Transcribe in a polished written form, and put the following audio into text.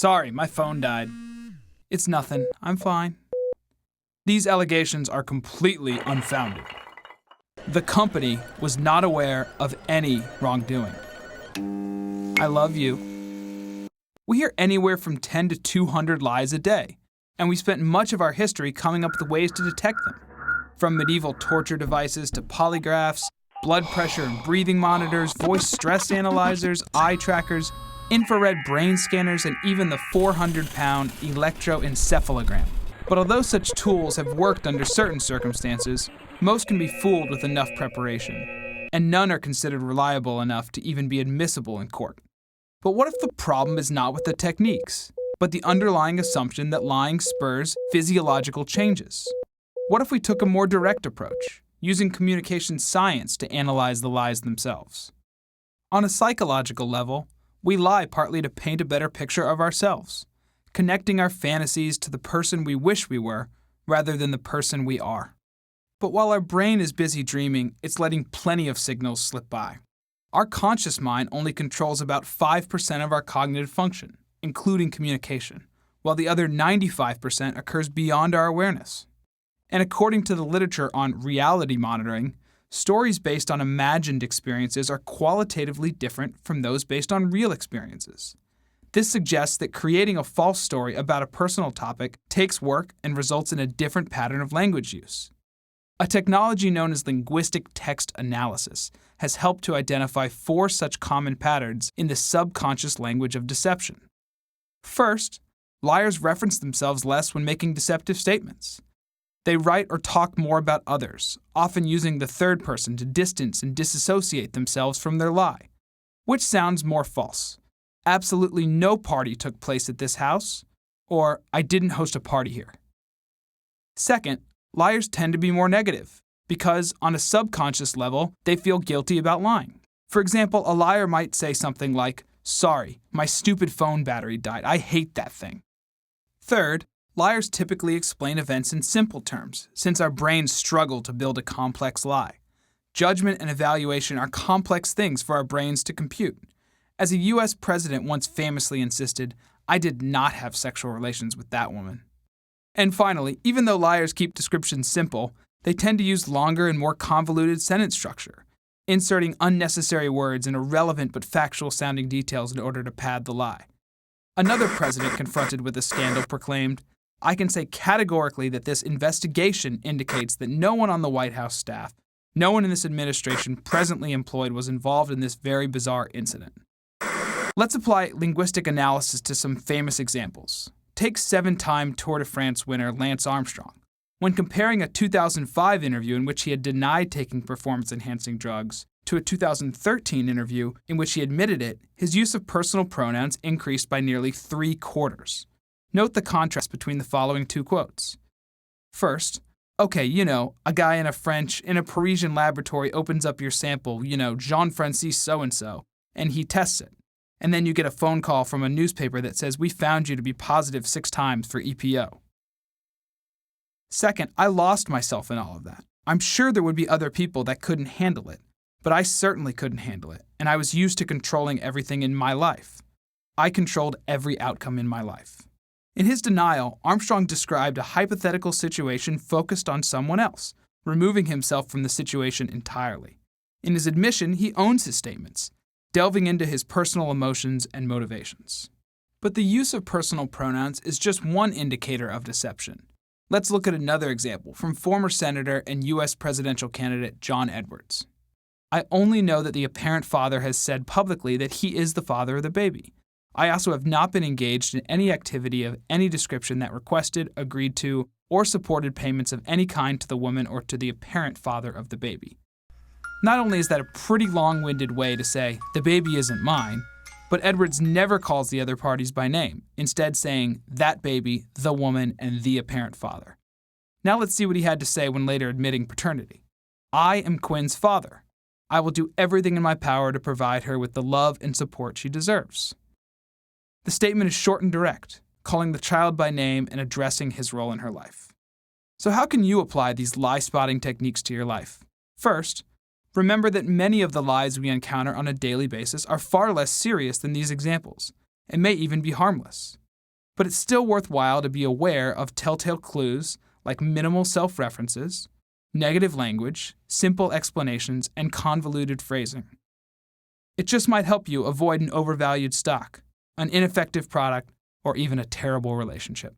Sorry, my phone died. It's nothing. I'm fine. These allegations are completely unfounded. The company was not aware of any wrongdoing. I love you. We hear anywhere from 10 to 200 lies a day, and we spent much of our history coming up with ways to detect them. From medieval torture devices to polygraphs, blood pressure and breathing monitors, voice stress analyzers, eye trackers, infrared brain scanners, and even the 400-pound electroencephalogram. But although such tools have worked under certain circumstances, most can be fooled with enough preparation, and none are considered reliable enough to even be admissible in court. But what if the problem is not with the techniques, but the underlying assumption that lying spurs physiological changes? What if we took a more direct approach, using communication science to analyze the lies themselves? On a psychological level, we lie partly to paint a better picture of ourselves, connecting our fantasies to the person we wish we were rather than the person we are. But while our brain is busy dreaming, it's letting plenty of signals slip by. Our conscious mind only controls about 5% of our cognitive function, including communication, while the other 95% occurs beyond our awareness. And according to the literature on reality monitoring, stories based on imagined experiences are qualitatively different from those based on real experiences. This suggests that creating a false story about a personal topic takes work and results in a different pattern of language use. A technology known as linguistic text analysis has helped to identify 4 such common patterns in the subconscious language of deception. First, liars reference themselves less when making deceptive statements. They write or talk more about others, often using the third person to distance and disassociate themselves from their lie. Which sounds more false? Absolutely no party took place at this house, or I didn't host a party here. Second, liars tend to be more negative, because on a subconscious level, they feel guilty about lying. For example, a liar might say something like, "Sorry, my stupid phone battery died. I hate that thing." Third, liars typically explain events in simple terms, since our brains struggle to build a complex lie. Judgment and evaluation are complex things for our brains to compute. As a U.S. president once famously insisted, "I did not have sexual relations with that woman." And finally, even though liars keep descriptions simple, they tend to use longer and more convoluted sentence structure, inserting unnecessary words and irrelevant but factual-sounding details in order to pad the lie. Another president confronted with a scandal proclaimed, "I can say categorically that this investigation indicates that no one on the White House staff, no one in this administration presently employed was involved in this very bizarre incident." Let's apply linguistic analysis to some famous examples. Take 7-time Tour de France winner Lance Armstrong. When comparing a 2005 interview in which he had denied taking performance-enhancing drugs to a 2013 interview in which he admitted it, his use of personal pronouns increased by nearly 3/4. Note the contrast between the following 2 quotes. First, "Okay, a guy in a Parisian laboratory opens up your sample, Jean-Francis so-and-so, and he tests it. And then you get a phone call from a newspaper that says, 'We found you to be positive 6 times for EPO.' Second, I lost myself in all of that. I'm sure there would be other people that couldn't handle it, but I certainly couldn't handle it, and I was used to controlling everything in my life. I controlled every outcome in my life." In his denial, Armstrong described a hypothetical situation focused on someone else, removing himself from the situation entirely. In his admission, he owns his statements, delving into his personal emotions and motivations. But the use of personal pronouns is just one indicator of deception. Let's look at another example from former Senator and U.S. presidential candidate John Edwards. "I only know that the apparent father has said publicly that he is the father of the baby. I also have not been engaged in any activity of any description that requested, agreed to, or supported payments of any kind to the woman or to the apparent father of the baby." Not only is that a pretty long-winded way to say, "the baby isn't mine," but Edwards never calls the other parties by name, instead saying, "that baby, the woman, and the apparent father." Now let's see what he had to say when later admitting paternity. "I am Quinn's father. I will do everything in my power to provide her with the love and support she deserves." The statement is short and direct, calling the child by name and addressing his role in her life. So how can you apply these lie-spotting techniques to your life? First, remember that many of the lies we encounter on a daily basis are far less serious than these examples, and may even be harmless. But it's still worthwhile to be aware of telltale clues like minimal self-references, negative language, simple explanations, and convoluted phrasing. It just might help you avoid an overvalued stock, an ineffective product, or even a terrible relationship.